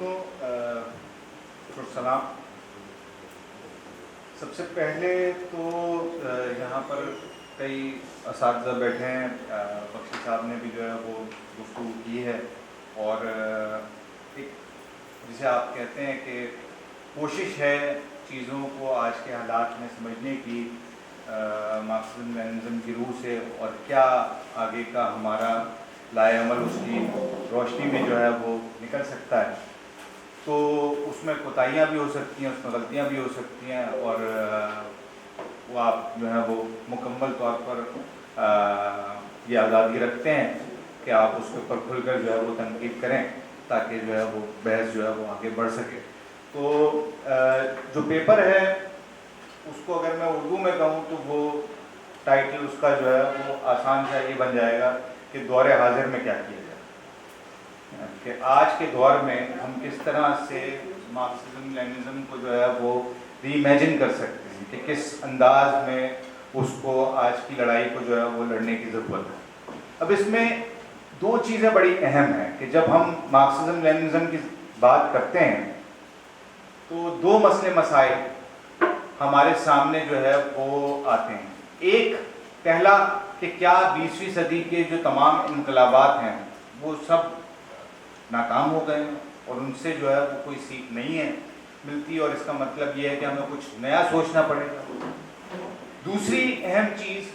دوستوں سلام. سب سے پہلے تو یہاں پر کئی اساتذہ بیٹھے ہیں. بخشی صاحب نے بھی جو ہے وہ گفتگو کی ہے اور ایک جسے آپ کہتے ہیں کہ کوشش ہے چیزوں کو آج کے حالات میں سمجھنے کی مارکسزم لیننزم کی روح سے اور کیا آگے کا ہمارا لائے عمل اس کی روشنی میں جو ہے وہ نکل سکتا ہے. تو اس میں کوتاہیاں بھی ہو سکتی ہیں, اس میں غلطیاں بھی ہو سکتی ہیں اور وہ آپ جو ہے وہ مکمل طور پر یہ آزادی رکھتے ہیں کہ آپ اس کے اوپر کھل کر جو ہے وہ تنقید کریں تاکہ جو ہے وہ بحث جو ہے وہ آگے بڑھ سکے. تو جو پیپر ہے اس کو اگر میں اردو میں کہوں تو وہ ٹائٹل اس کا جو ہے وہ آسان سا یہ بن جائے گا کہ دور حاضر میں کیا کیا جائے, کہ آج کے دور میں ہم کس طرح سے مارکسزم لیننزم کو جو ہے وہ ری امیجن کر سکتے ہیں, کہ کس انداز میں اس کو آج کی لڑائی کو جو ہے وہ لڑنے کی ضرورت ہے. اب اس میں دو چیزیں بڑی اہم ہیں کہ جب ہم مارکسزم لیننزم کی بات کرتے ہیں تو دو مسئلے مسائل ہمارے سامنے جو ہے وہ آتے ہیں. ایک پہلا کہ کیا 20ویں صدی کے جو تمام انقلابات ہیں وہ سب ناکام ہو گئے ہیں اور ان سے جو ہے وہ کوئی سیکھ نہیں ہے ملتی, اور اس کا مطلب یہ ہے کہ ہمیں کچھ نیا سوچنا پڑے گا. دوسری اہم چیز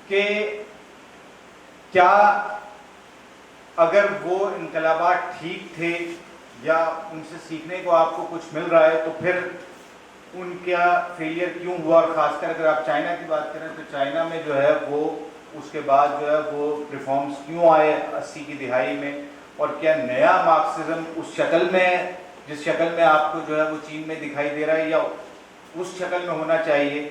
کہ کیا اگر وہ انقلابات ٹھیک تھے یا ان سے سیکھنے کو آپ کو کچھ مل رہا ہے تو پھر ان کا فیلئر کیوں ہوا, اور خاص کر اگر آپ چائنا کی بات کریں تو چائنا میں جو ہے وہ اس کے بعد جو ہے وہ ریفارمز کیوں آئے 80 کی دہائی میں, اور کیا نیا مارکسزم اس شکل میں جس شکل میں آپ کو جو ہے وہ چین میں دکھائی دے رہا ہے یا اس شکل میں ہونا چاہیے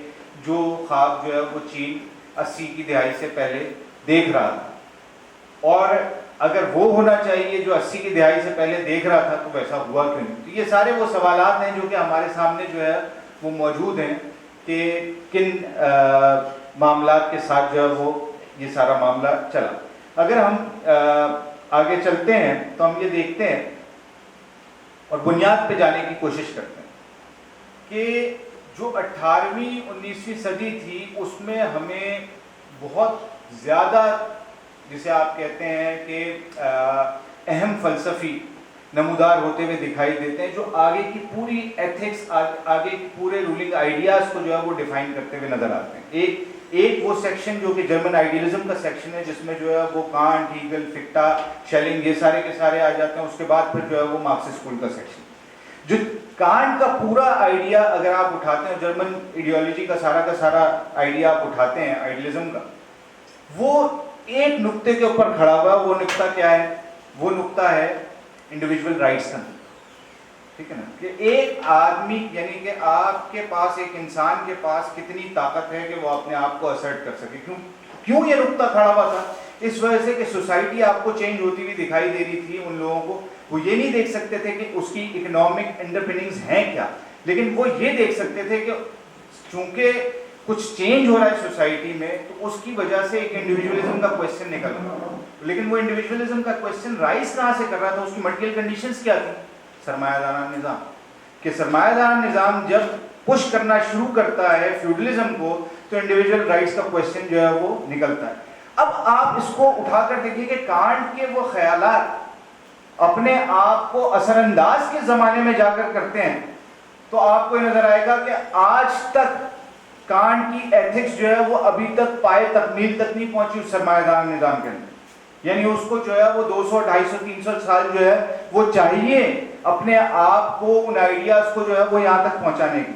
جو خواب جو ہے وہ چین 80 کی دہائی سے پہلے دیکھ رہا تھا, اور اگر وہ ہونا چاہیے جو 80 کی دہائی سے پہلے دیکھ رہا تھا تو ویسا ہوا کیوں نہیں. تو یہ سارے وہ سوالات ہیں جو کہ ہمارے سامنے جو ہے وہ موجود ہیں کہ کن معاملات کے ساتھ جو ہے وہ یہ سارا معاملہ چلا. اگر ہم آگے چلتے ہیں تو ہم یہ دیکھتے ہیں اور بنیاد پہ جانے کی کوشش کرتے ہیں کہ جو 18ویں 19ویں صدی تھی اس میں ہمیں بہت زیادہ جسے آپ کہتے ہیں کہ اہم فلسفی نمودار ہوتے ہوئے دکھائی دیتے ہیں جو آگے کی پوری ایتھکس آگے کی پورے رولنگ آئیڈیاز کو جو ہے وہ ڈیفائن کرتے ہوئے نظر آتے ہیں. ایک وہ سیکشن جو کہ جرمن آئیڈیلزم کا سیکشن ہے جس میں جو ہے وہ کانٹ, ہیگل, فکٹا, شیلنگ یہ سارے کے سارے آ جاتے ہیں. اس کے بعد پھر جو ہے وہ مارکس اسکول کا سیکشن جو کانٹ کا پورا آئیڈیا اگر آپ اٹھاتے ہیں, جرمن ایڈیالوجی کا سارا آئیڈیا آپ اٹھاتے ہیں آئیڈیلزم کا, وہ ایک نقطے کے اوپر کھڑا ہوا. وہ نقطہ کیا ہے؟ وہ نقطہ ہے انڈیویجول رائٹس کا. ٹھیک ہے نا, کہ ایک آدمی یعنی کہ آپ کے پاس ایک انسان کے پاس کتنی طاقت ہے کہ وہ اپنے آپ کو اسرٹ کر سکے. کیوں یہ نقطہ کھڑا ہوا تھا؟ اس وجہ سے کہ سوسائٹی آپ کو چینج ہوتی ہوئی دکھائی دے رہی تھی. ان لوگوں کو وہ یہ نہیں دیکھ سکتے تھے کہ اس کی اکنامک انڈرپننگز ہیں کیا, لیکن وہ یہ دیکھ سکتے تھے کہ چونکہ کچھ چینج ہو رہا ہے سوسائٹی میں تو اس کی وجہ سے ایک انڈیویجولزم کا کویسچن نکل رہا ہے. لیکن وہ انڈیویجولزم کا کویسچن رائز کہاں سے کر رہا تھا؟ اس کی مٹیریل کنڈیشنز کیا تھی؟ سرمایہ دارانہ نظام. کہ سرمایہ دارانہ نظام جب پش کرنا شروع کرتا ہے فیوڈلزم کو تو انڈیویجول رائٹس کا کویسچن جو ہے وہ نکلتا ہے. اب آپ اس کو اٹھا کر دیکھیے کہ کانٹ کے وہ خیالات اپنے آپ کو اثر انداز کے زمانے میں جا کر کرتے ہیں تو آپ کو یہ نظر آئے گا کہ آج تک کانٹ کی ایتھکس جو ہے وہ ابھی تک پائے تکمیل تک نہیں پہنچی اس سرمایہ دارانہ نظام کے اندر. یعنی اس کو جو ہے وہ 200 250 300 سال جو ہے وہ چاہیے اپنے آپ کو ان آئیڈیاز کو جو ہے وہ یہاں تک پہنچانے کی.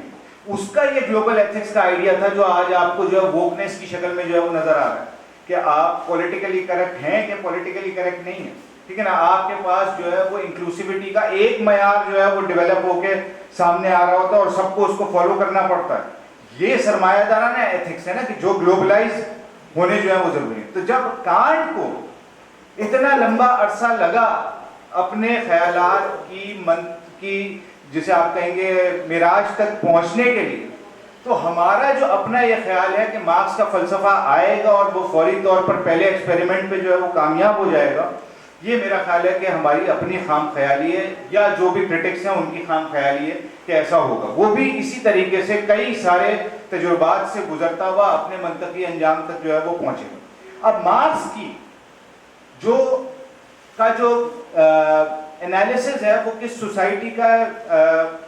اس کا یہ گلوبل ایتھکس کا آئیڈیا تھا جو آج آپ کو جو ہے ووکنیس کی شکل میں جو ہے وہ نظر آ رہا ہے کہ آپ پولیٹیکلی کریکٹ ہیں کہ پولیٹیکلی کریکٹ نہیں ہیں. ٹھیک ہے نا, آپ کے پاس جو ہے وہ انکلوسیوٹی کا ایک معیار جو ہے وہ ڈیولپ ہو کے سامنے آ رہا ہوتا ہے اور سب کو اس کو فالو کرنا پڑتا ہے. یہ سرمایہ دارانہ ایتھکس ہے نا کہ جو گلوبلائز ہونے جو ہے وہ ضروری ہے. تو جب کانٹ کو اتنا لمبا عرصہ لگا اپنے خیالات کی جسے آپ کہیں گے معراج تک پہنچنے کے لیے, تو ہمارا جو اپنا یہ خیال ہے کہ مارکس کا فلسفہ آئے گا اور وہ فوری طور پر پہلے ایکسپیریمنٹ پہ جو ہے وہ کامیاب ہو جائے گا, یہ میرا خیال ہے کہ ہماری اپنی خام خیالی ہے یا جو بھی کرٹکس ہیں ان کی خام خیالی ہے کہ ایسا ہوگا. وہ بھی اسی طریقے سے کئی سارے تجربات سے گزرتا ہوا اپنے منطقی انجام تک جو ہے وہ پہنچے. اب مارکس کی جو انالیسز ہے وہ کس سوسائٹی کا ہے,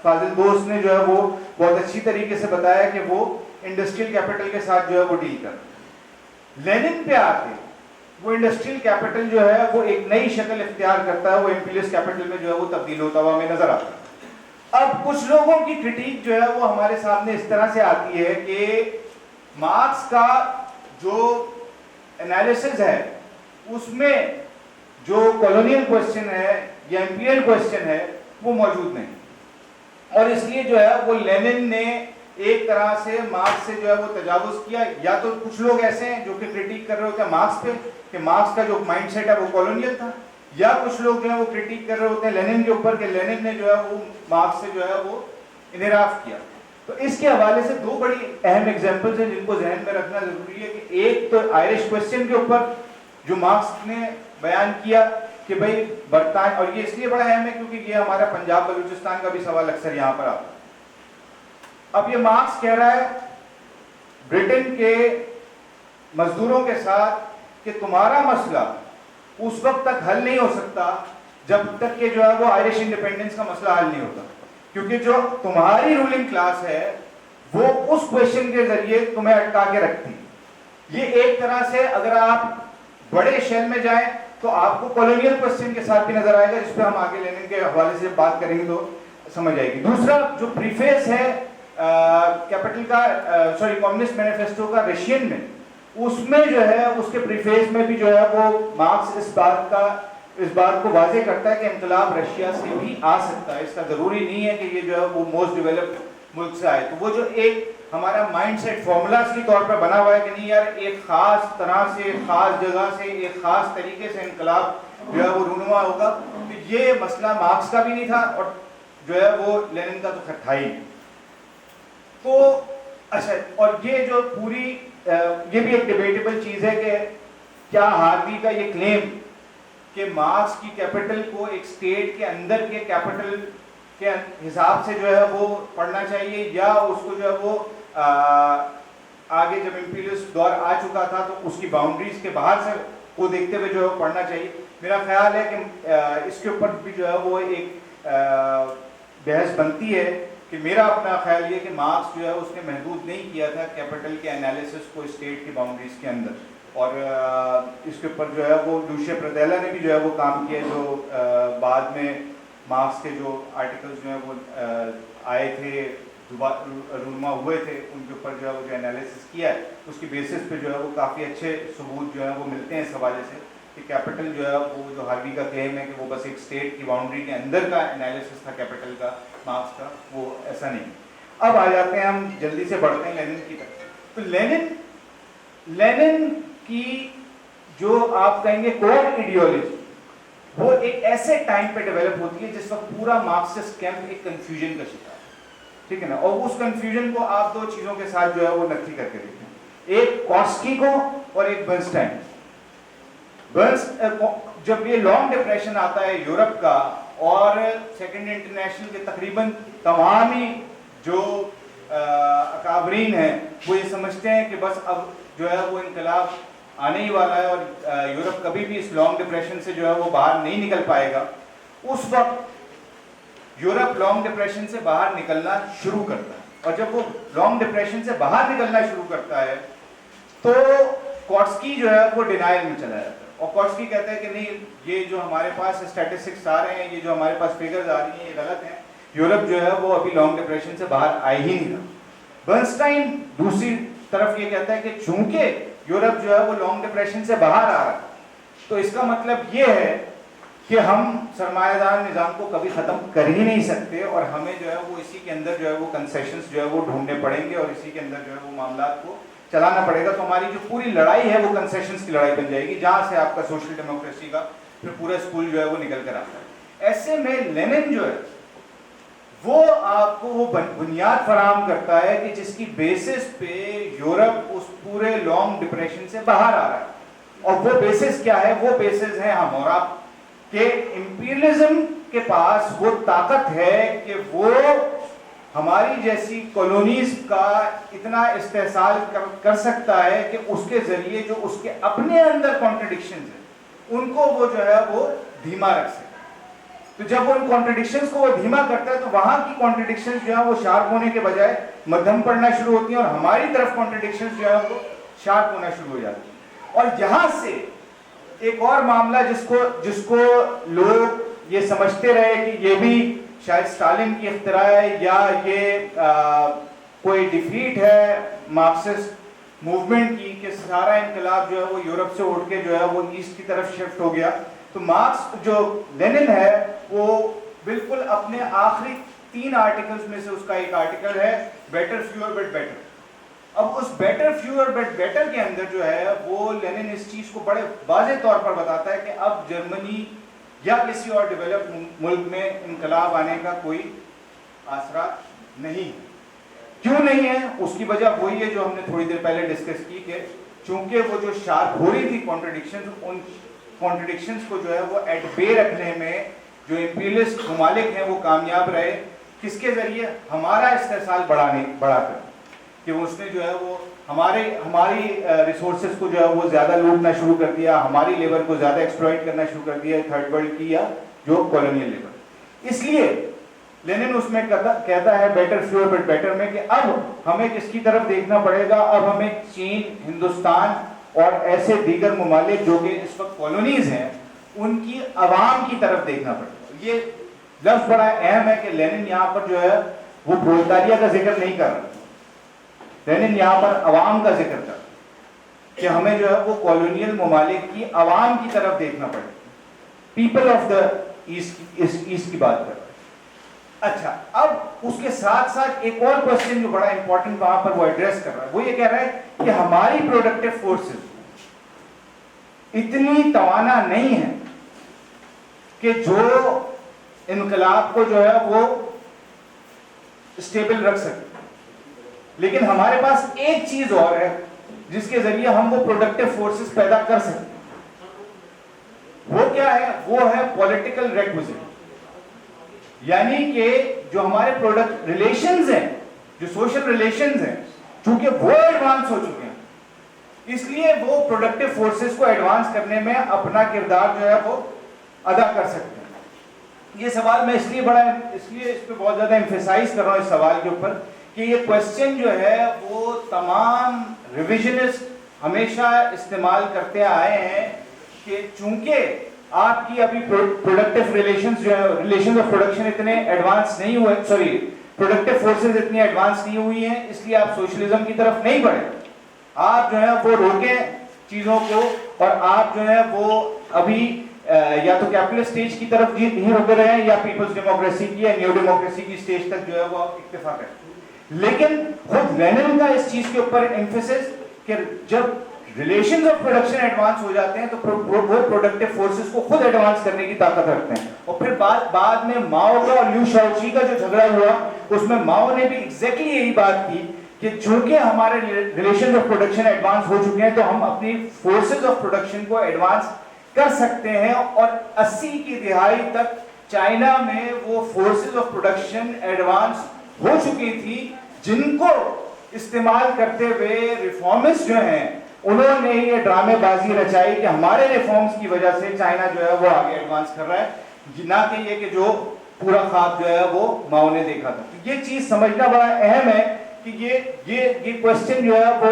فاضل دوست نے جو ہے وہ بہت اچھی طریقے سے بتایا کہ وہ انڈسٹریل کیپٹل کے ساتھ جو ہے وہ ڈیل کرتا ہے. لینن پہ آتے وہ انڈسٹریل کیپٹل جو ہے وہ ایک نئی شکل اختیار کرتا ہے, وہ امپیریلسٹ کیپٹل میں جو ہے وہ تبدیل ہوتا ہوا ہمیں نظر آتا ہے. اب کچھ لوگوں کی کرٹیک جو ہے وہ ہمارے سامنے اس طرح سے آتی ہے کہ مارکس کا جو انالیسز ہے اس میں جو کالونیل کوسچن ہے یا امپیریل کوسچن ہے وہ موجود نہیں, اور اس لیے جو ہے وہ لینن نے ایک طرح سے مارکس سے جو ہے وہ تجاوز کیا. یا تو کچھ لوگ ایسے ہیں جو کہ کرٹیک کر رہے ہوتے ہیں مارکس پہ کہ مارکس کا جو مائنڈ سیٹ ہے وہ کالونیل تھا, یا کچھ لوگ جو ہے وہ کرٹیک کر رہے ہوتے ہیں لینن کے اوپر کہ لینن نے جو ہے وہ مارکس سے جو ہے وہ انحراف کیا. تو اس کے حوالے سے دو بڑی اہم ایگزامپلز ہیں جن کو ذہن میں رکھنا ضروری ہے کہ ایک تو آئرش کوسچن کے اوپر جو مارکس نے بیان کیا کہ بھئی برطانیہ, اور یہ اس لیے بڑا اہم ہے کیونکہ یہ ہمارا پنجاب بلوچستان کا بھی سوال اکثر یہاں پر آتا ہے. اب یہ مارکس کہہ رہا ہے برٹن کے مزدوروں کے ساتھ کہ تمہارا مسئلہ اس وقت تک حل نہیں ہو سکتا جب تک کہ جو ہے وہ آئرش انڈیپینڈنس کا مسئلہ حل نہیں ہوتا, کیونکہ جو تمہاری رولنگ کلاس ہے وہ اس کویشچن کے ذریعے تمہیں اٹکا کے رکھتی. یہ ایک طرح سے اگر آپ بڑے شیل میں جائیں تو آپ کو کالونیل کوسچن کے ساتھ بھی نظر آئے گا, جس پہ ہم آگے لینن کے حوالے سے بات کریں گے تو سمجھ آئے گی. دوسرا جو پریفیس ہے کیپٹل کا کمیونسٹ مینیفیسٹو کا رشین میں, اس میں جو ہے اس کے پریفیس میں بھی جو ہے وہ مارکس اس بات کو واضح کرتا ہے کہ انقلاب رشیا سے بھی آ سکتا ہے, اس کا ضروری نہیں ہے کہ یہ جو ہے وہ موسٹ ڈیولپڈ ملک سے آئے. تو وہ جو ایک ہمارا مائنڈ سیٹ فارمولاز کی طور پر بنا ہوا ہے کہ نہیں یار ایک خاص طرح سے خاص جگہ سے ایک خاص طریقے سے انقلاب جو ہے وہ رونما ہوگا, تو یہ مسئلہ مارکس کا بھی نہیں تھا اور جو ہے وہ لینن کا تو خیر تھا ہی. تو اچھا, اور یہ جو پوری یہ بھی ایک ڈیبیٹیبل چیز ہے کہ کیا ہاروی کا یہ کلیم کہ مارکس کی کیپٹل کو ایک اسٹیٹ کے اندر کے کیپٹل کے حساب سے جو ہے وہ پڑھنا چاہیے, یا اس کو جو ہے وہ آگے جب امپیریلسٹ دور آ چکا تھا تو اس کی باؤنڈریز کے باہر سے کو دیکھتے ہوئے جو ہے وہ پڑھنا چاہیے. میرا خیال ہے کہ اس کے اوپر بھی جو ہے وہ ایک بحث بنتی ہے کہ میرا اپنا خیال یہ کہ مارکس جو ہے اس نے محدود نہیں کیا تھا کیپٹل کے انالیسس کو اسٹیٹ کی باؤنڈریز کے اندر, اور اس کے اوپر جو ہے وہ لوشیا پردیلا نے بھی جو ہے وہ کام کیا, جو بعد میں مارکس کے جو آرٹیکلز جو ہیں وہ آئے تھے رونما ہوئے تھے ان کے اوپر جو ہے وہ جو انالیسس کیا ہے, اس کی بیسس پہ جو ہے وہ کافی اچھے ثبوت جو ہے وہ ملتے ہیں اس حوالے سے کہ کیپٹل جو ہے وہ جو ہاروی کا کلیم ہے کہ وہ بس ایک اسٹیٹ کی باؤنڈری کے اندر کا انالیسس تھا کیپٹل کا مارکس کا, وہ ایسا نہیں. اب آ جاتے ہیں ہم جلدی سے بڑھتے ہیں لینن کی طرف. تو لینن کی جو آپ کہیں گے کور ایڈیالوجی وہ ایک ایسے ٹائم پہ ڈیولپ ہوتی ہے جس وقت پورا مارکسسٹ کیمپ ایک کنفیوژن کا شکار ہے, ٹھیک ہے نا. اور اس کنفیوژن کو آپ دو چیزوں کے ساتھ جو ہے وہ نقطی کر کے دیکھیں, ایک کاسکی کو اور ایک برنسٹائن. جب یہ لانگ ڈپریشن آتا ہے یورپ کا اور سیکنڈ انٹرنیشنل کے تقریباً تمام ہی جو اکابرین ہیں وہ یہ سمجھتے ہیں کہ بس اب جو ہے وہ انقلاب آنے ہی والا ہے اور یورپ کبھی بھی اس لانگ ڈپریشن سے جو ہے وہ باہر نہیں نکل پائے گا, اس وقت یورپ لانگ ڈپریشن سے باہر نکلنا شروع کرتا ہے. اور جب وہ لانگ ڈپریشن سے باہر نکلنا شروع کرتا ہے تو کورسکی جو ہے وہ ڈینائل میں چلا جاتا ہے, اور کورسکی کہتا ہے کہ نہیں یہ جو ہمارے پاس اسٹیٹسٹکس آ رہے ہیں, یہ جو ہمارے پاس فگرز آ رہی ہیں یہ غلط ہیں, یورپ جو ہے وہ ابھی لانگ ڈپریشن سے باہر آئے ہی نہیں تھا. برنسٹائن دوسری طرف یہ کہتا ہے کہ چونکہ یورپ جو ہے وہ لانگ ڈپریشن سے باہر آ رہا ہے تو اس کا مطلب یہ ہے کہ ہم سرمایہ دار نظام کو کبھی ختم کر ہی نہیں سکتے, اور ہمیں جو ہے وہ اسی کے اندر جو ہے وہ کنسیشنز جو ہے وہ ڈھونڈنے پڑیں گے اور اسی کے اندر جو ہے وہ معاملات کو چلانا پڑے گا. تو ہماری جو پوری لڑائی ہے وہ کنسیشنز کی لڑائی بن جائے گی, جہاں سے آپ کا سوشل ڈیموکریسی کا پھر پورا اسکول جو ہے وہ نکل کر آتا ہے. ایسے میں لینن جو ہے وہ آپ کو وہ بنیاد فراہم کرتا ہے کہ جس کی بیسس پہ یورپ اس پورے لانگ ڈپریشن سے باہر آ رہا ہے, اور وہ بیسس کیا ہے, وہ بیسس ہیں ہم اور آپ کہ امپیریلزم کے پاس وہ طاقت ہے کہ وہ ہماری جیسی کالونیز کا اتنا استحصال کر سکتا ہے کہ اس کے ذریعے جو اس کے اپنے اندر کانٹرڈکشنز ہیں ان کو وہ جو ہے وہ دھیما رکھ سکے. تو جب وہ ان کانٹرڈکشنز کو وہ دھیما کرتا ہے تو وہاں کی کانٹرڈکشنز جو ہے وہ شارپ ہونے کے بجائے مدھم پڑنا شروع ہوتی ہیں اور ہماری طرف کانٹرڈکشنز جو ہے وہ شارپ ہونا شروع ہو جاتی ہیں. اور یہاں سے ایک اور معاملہ جس کو لوگ یہ سمجھتے رہے کہ یہ بھی شاید اسٹالن کی اختراع ہے یا یہ کوئی ڈیفیٹ ہے مارکسسٹ موومنٹ کی کہ سارا انقلاب جو ہے وہ یورپ سے اٹھ کے جو ہے وہ ایسٹ کی طرف شفٹ ہو گیا. تو مارکس جو لینن ہے وہ بالکل اپنے آخری 3 آرٹیکلز میں سے اس کا ایک آرٹیکل ہے بیٹر فیور بٹ بیٹر. اب اس بیٹر فیور بٹ بیٹر کے اندر جو ہے وہ لینن اس چیز کو بڑے واضح طور پر بتاتا ہے کہ اب جرمنی یا کسی اور ڈیولپ ملک میں انقلاب آنے کا کوئی آسرا نہیں. کیوں نہیں ہے؟ اس کی وجہ وہی ہے جو ہم نے تھوڑی دیر پہلے ڈسکس کی کہ چونکہ وہ جو شارپ ہو رہی تھی کانٹرڈکشنز, ان کانٹرڈکشنز کو جو ہے وہ ایٹ بے رکھنے میں جو امپیریلسٹ ممالک ہیں وہ کامیاب رہے. کس کے ذریعے؟ ہمارا استحصال بڑھا کر, کہ اس نے جو ہے وہ ہماری ریسورسز کو جو ہے وہ زیادہ لوٹنا شروع کر دیا, ہماری لیبر کو زیادہ ایکسپلائٹ کرنا شروع کر دیا, تھرڈ ورلڈ کی یا جو کالونیل لیبر. اس لیے لینن اس میں کہتا ہے بیٹر فیور بٹ بیٹر میں کہ اب ہمیں کس کی طرف دیکھنا پڑے گا, اب ہمیں چین, ہندوستان اور ایسے دیگر ممالک جو کہ اس وقت کالونیز ہیں ان کی عوام کی طرف دیکھنا پڑے گا. یہ لفظ بڑا اہم ہے کہ لینن یہاں پر جو ہے وہ پرولتاریہ کا ذکر نہیں کر رہا, لینن یہاں پر عوام کا ذکر کر کہ ہمیں جو ہے وہ کالونیل ممالک کی عوام کی طرف دیکھنا پڑے, پیپل آف دا ایسٹ کی بات کر رہا ہے. اچھا, اب اس کے ساتھ ساتھ ایک اور کوسچن جو بڑا امپورٹنٹ وہاں پر وہ ایڈریس کر رہا ہے, وہ یہ کہہ رہا ہے کہ ہماری پروڈکٹیو فورسز اتنی توانا نہیں ہے کہ جو انقلاب کو جو ہے وہ اسٹیبل رکھ سکے, لیکن ہمارے پاس ایک چیز اور ہے جس کے ذریعے ہم وہ پروڈکٹیو فورسز پیدا کر سکتے ہیں. وہ کیا ہے؟ وہ ہے پولیٹیکل ریکوزٹ. یعنی کہ جو ہمارے پروڈکٹ ریلیشنز ہیں, جو سوشل ریلیشنز ہیں, چونکہ وہ ایڈوانس ہو چکے ہیں اس لیے وہ پروڈکٹیو فورسز کو ایڈوانس کرنے میں اپنا کردار جو ہے وہ ادا کر سکتے ہیں. یہ سوال میں اس لیے اس پہ بہت زیادہ ایمفیسائز کر رہا ہوں اس سوال کے اوپر کہ یہ کوسچن جو ہے وہ تمام ریویژنسٹ ہمیشہ استعمال کرتے آئے ہیں کہ چونکہ آپ کی ابھی پروڈکٹیو ریلیشنز جو ہے, ریلیشنز آف پروڈکشن اتنے ایڈوانس نہیں ہوئے, پروڈکٹیو فورسز اتنی ایڈوانس نہیں ہوئی ہیں, اس لیے آپ سوشلزم کی طرف نہیں بڑھے. آپ جو ہے وہ روکیں چیزوں کو اور آپ جو ہے وہ ابھی یا تو کیپٹلسٹ اسٹیج کی طرف نہیں روکے رہے ہیں یا پیپلز ڈیموکریسی کی یا نیو ڈیموکریسی کی اسٹیج تک جو ہے وہ اکتفا کریں. لیکن خود لینن کا اس چیز کے اوپر ایمفیسس کہ جب ریلیشنز آف پروڈکشن ایڈوانس ہو جاتے ہیں تو وہ پروڈکٹیو فورسز کو خود ایڈوانس کرنے کی طاقت رکھتے ہیں. اور پھر بعد میں ماؤ کا اور لیو شاؤچی کا جو جھگڑا ہوا اس میں ماؤ نے بھی ایگزیکٹلی یہی بات کی کہ چونکہ ہمارے ریلیشنز آف پروڈکشن ایڈوانس ہو چکے ہیں تو ہم اپنی فورسز آف پروڈکشن کو ایڈوانس کر سکتے ہیں. اور 80 کی دہائی تک چائنا میں وہ فورسز آف پروڈکشن ایڈوانس ہو چکی تھی جن کو استعمال کرتے ہوئے ریفارمسٹ جو ہیں انہوں نے یہ ڈرامے بازی رچائی کہ ہمارے ریفارمز کی وجہ سے چائنا جو ہے وہ آگے ایڈوانس کر رہا ہے, نہ کہ یہ کہ جو پورا خواب جو ہے وہ ماؤ نے دیکھا تھا. یہ چیز سمجھنا بڑا اہم ہے کہ یہ کوسچن جو ہے وہ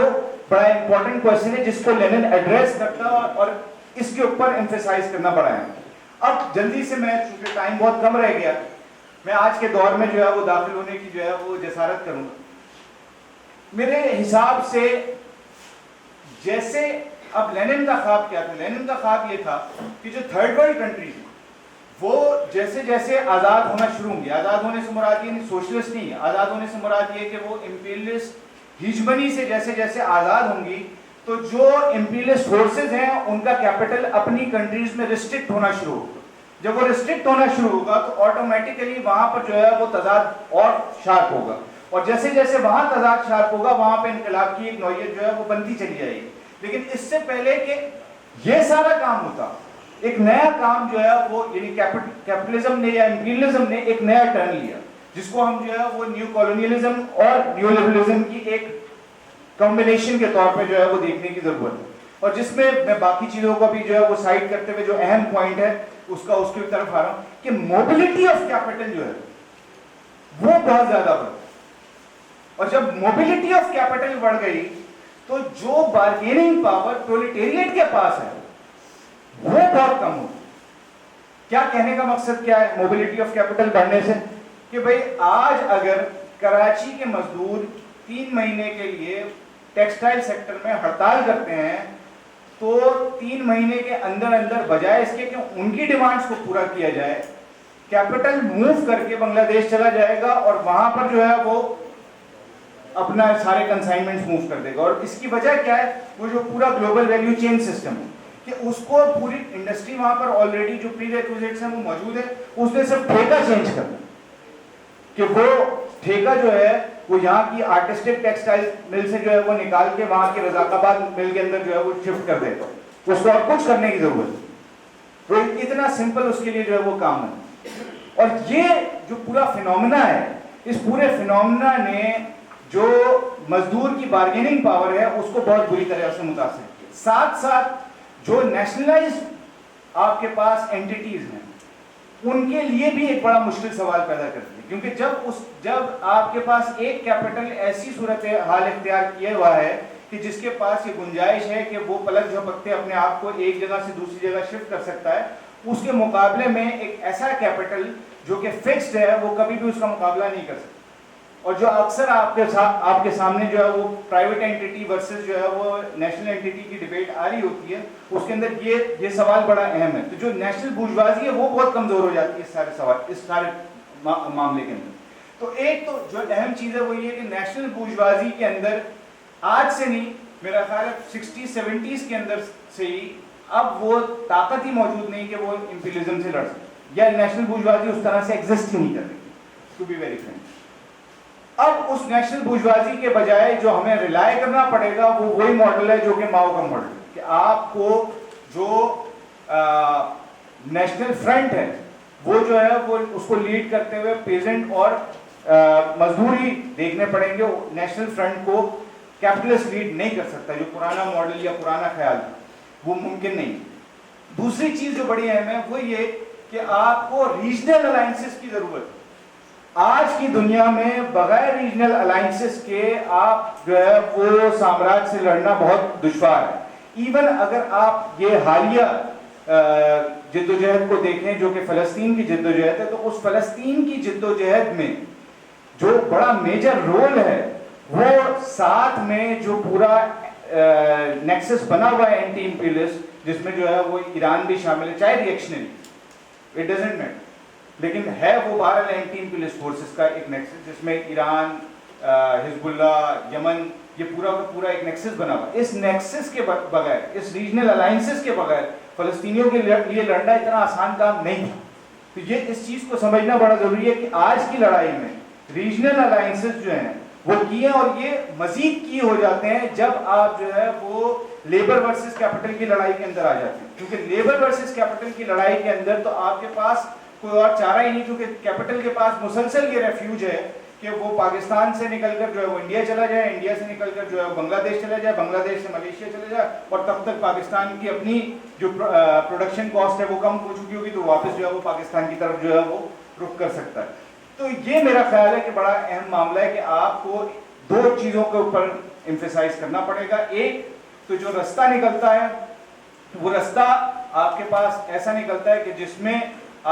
بڑا امپورٹنٹ کوسچن ہے جس کو لینن ایڈریس کرتا اور اس کے اوپر ایمفیسائز کرنا پڑا ہے. اب جلدی سے میں چونکہ ٹائم بہت کم رہ گیا میں آج کے دور میں جو ہے وہ داخل ہونے کی جو ہے وہ جسارت کروں گا. میرے حساب سے جیسے اب لینن کا خواب کیا تھا؟ لینن کا خواب یہ تھا کہ جو تھرڈ ورلڈ کنٹریز وہ جیسے جیسے آزاد ہونا شروع ہوں گے, آزاد ہونے سے مراد یہ سوشلسٹ نہیں ہے, آزاد ہونے سے مراد یہ کہ وہ امپیریلسٹ ہیجمنی سے جیسے جیسے آزاد ہوں گی تو جو امپیریلسٹ فورسز ہیں ان کا کیپٹل اپنی کنٹریز میں ریسٹرکٹ ہونا شروع ہوگا. جب وہ ریسٹرکٹ ہونا شروع ہوگا تو آٹومیٹیکلی وہاں پر جو ہے وہ تضاد اور شارپ ہوگا, اور جیسے جیسے وہاں تضاد شارپ ہوگا وہاں پہ انقلاب کی ایک نوعیت جو ہے وہ بنتی چلی جائے گی. لیکن اس سے پہلے کہ یہ سارا کام ہوتا ایک نیا کام جو ہے وہ یعنی کیپٹلزم نے یا امپیریلزم نے ایک نیا ٹرن لیا جس کو ہم جو ہے وہ نیو کالونیلزم اور نیو لبرلزم کی ایک کمبینیشن کے طور پہ جو ہے وہ دیکھنے کی ضرورت ہے. اور جس میں باقی چیزوں کو بھی جو ہے وہ سائڈ کرتے ہوئے جو اہم پوائنٹ ہے اس کی طرف آ رہا ہوں کہ موبلٹی آف کیپٹل جو ہے وہ بہت زیادہ بڑھ. اور جب موبلٹی آف کیپٹل بڑھ گئی تو جو بارگیننگ پاور پرولیٹیریٹ کے پاس ہے وہ بہت کم ہو. کیا کہنے کا مقصد کیا ہے موبلٹی آف کیپٹل بڑھنے سے؟ کہ بھئی آج اگر کراچی کے مزدور 3 مہینے کے لیے ٹیکسٹائل سیکٹر میں ہڑتال کرتے ہیں تو 3 مہینے کے اندر بجائے اس کے کہ ان کی ڈیمانڈز کو پورا کیا جائے کیپٹل موو کر کے بنگلہ دیش چلا جائے گا اور وہاں پر جو ہے وہ اپنا سارے کنسائنمنٹس موو کر دے گا. اور اس کی وجہ کیا ہے؟ وہ جو پورا گلوبل ویلیو چین سسٹم ہے کہ اس کو پوری انڈسٹری وہاں پر آلریڈی جو پری ریکوزٹس ہیں وہ موجود ہے, اس نے صرف ٹھیکہ چینج کرنا کہ وہ ٹھیکہ جو ہے وہ یہاں کی آرٹسٹک ٹیکسٹائل مل سے جو ہے وہ نکال کے وہاں کے رزاق آباد مل کے اندر جو ہے وہ شفٹ کر دے گا. اس کو اور کچھ کرنے کی ضرورت ہے. تو اتنا سمپل اس کے لیے جو ہے وہ کام ہے. اور یہ جو پورا فینومینا ہے, اس پورے فینومینا نے جو مزدور کی بارگیننگ پاور ہے اس کو بہت بری طرح سے متاثر کیا. ساتھ ساتھ جو نیشنلائزڈ آپ کے پاس اینٹیٹیز ہیں ان کے لیے بھی ایک بڑا مشکل سوال پیدا کرتی ہے, کیونکہ جب آپ کے پاس ایک کیپٹل ایسی صورت حال اختیار کیا ہوا ہے کہ جس کے پاس یہ گنجائش ہے کہ وہ پلک جھپکتے اپنے آپ کو ایک جگہ سے دوسری جگہ شفٹ کر سکتا ہے, اس کے مقابلے میں ایک ایسا کیپٹل جو کہ فکسڈ ہے وہ کبھی بھی اس کا مقابلہ نہیں کر سکتا. اور جو اکثر آپ کے سامنے جو ہے وہ پرائیویٹ اینٹیٹی ورسز جو ہے وہ نیشنل اینٹیٹی کی ڈیبیٹ آ رہی ہوتی ہے, اس کے اندر یہ سوال بڑا اہم ہے. تو جو نیشنل بورژوازی ہے وہ بہت کمزور ہو جاتی ہے اس سارے معاملے کے اندر. تو ایک تو جو اہم چیز ہے وہ یہ کہ نیشنل بورژوازی کے اندر آج سے نہیں, میرا خیال ہے 60s 70s کے اندر سے ہی اب وہ طاقت ہی موجود نہیں کہ وہ امپیریلزم سے لڑ سکے, یا نیشنل بورژوازی اس طرح سے ایگزسٹ ہی نہیں کر رہی, ٹو بی ویری فرینک. اب اس نیشنل بورژوازی کے بجائے جو ہمیں ریلائی کرنا پڑے گا وہ وہی ماڈل ہے جو کہ ماؤ کا ماڈل ہے, کہ آپ کو جو نیشنل فرنٹ ہے وہ جو ہے وہ اس کو لیڈ کرتے ہوئے پیزنٹ اور مزدور ہی دیکھنے پڑیں گے. نیشنل فرنٹ کو کیپٹلسٹ لیڈ نہیں کر سکتا, جو پرانا ماڈل یا پرانا خیال تھا وہ ممکن نہیں. دوسری چیز جو بڑی اہم ہے وہ یہ کہ آپ کو ریجنل الائنسز کی ضرورت ہے. آج کی دنیا میں بغیر ریجنل الائنسز کے آپ جو ہے وہ سامراج سے لڑنا بہت دشوار ہے. ایون اگر آپ یہ حالیہ جدوجہد کو دیکھیں جو کہ فلسطین کی جدوجہد ہے, تو اس فلسطین کی جدوجہد میں جو بڑا میجر رول ہے وہ ساتھ میں جو پورا نیکسس بنا ہوا ہے اینٹی امپیریلسٹ, جس میں جو ہے وہ ایران بھی شامل ہے, چاہے ریئیکشنری اٹ ڈزنٹ میٹر, لیکن ہے وہ بہرحال اینٹی امپیریلسٹ فورسز کا ایک نیکسس جس میں ایران, حزب اللہ, یمن, یہ پورا کا پورا ایک نیکسس بنا ہوا. اس نیکسس کے بغیر, اس ریجنل الائنسز کے بغیر فلسطینیوں کے لیے لڑنا اتنا آسان کام نہیں تھا. تو یہ اس چیز کو سمجھنا بڑا ضروری ہے کہ آج کی لڑائی میں ریجنل الائنسز جو ہیں وہ کی ہیں, اور یہ مزید کی ہو جاتے ہیں جب آپ جو ہے وہ لیبر ورسز کیپٹل کی لڑائی کے اندر آ جاتے ہیں. کیونکہ لیبر ورسز کیپٹل کی لڑائی کے اندر تو آپ کے پاس کوئی اور چارہ ہی نہیں, کیونکہ کیپٹل کے پاس مسلسل یہ ریفیوج ہے کہ وہ پاکستان سے نکل کر جو ہے وہ انڈیا چلا جائے, انڈیا سے نکل کر جو ہے بنگلہ دیش چلا جائے, بنگلہ دیش سے ملیشیا چلا جائے, اور تب تک پاکستان کی اپنی جو پروڈکشن کاسٹ ہے وہ کم ہو چکی ہوگی, تو واپس جو ہے وہ پاکستان کی طرف جو ہے وہ رخ کر سکتا ہے. تو یہ میرا خیال ہے کہ بڑا اہم معاملہ ہے کہ آپ کو دو چیزوں کے اوپر ایمفیسائز کرنا پڑے گا. ایک تو جو رستہ نکلتا ہے وہ رستہ آپ کے پاس ایسا نکلتا ہے کہ جس میں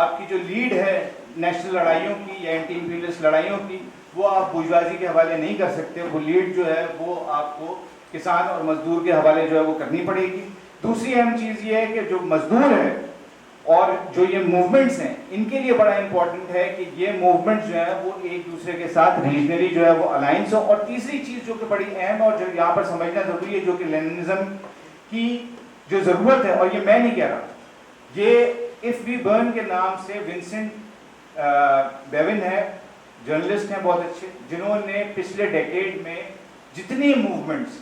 آپ کی جو لیڈ ہے نیشنل لڑائیوں کی یا اینٹی امپیریلسٹ لڑائیوں کی وہ آپ بورژوازی کے حوالے نہیں کر سکتے. وہ لیڈ جو ہے وہ آپ کو کسان اور مزدور کے حوالے جو ہے وہ کرنی پڑے گی. دوسری اہم چیز یہ ہے کہ جو مزدور ہے اور جو یہ موومنٹس ہیں ان کے لیے بڑا امپورٹنٹ ہے کہ یہ موومنٹس جو ہے وہ ایک دوسرے کے ساتھ ریجنلی جو ہے وہ الائنس ہو. اور تیسری چیز جو کہ بڑی اہم ہے اور جو یہاں پر سمجھنا ضروری ہے, جو کہ لیننزم کی جو ضرورت ہے, اور یہ میں نہیں کہہ رہا, یہ ایف وی برن کے نام سے ونسنٹ بیون ہے, جرنلسٹ ہیں بہت اچھے, جنہوں نے پچھلے ڈیکیڈ میں جتنی موومنٹس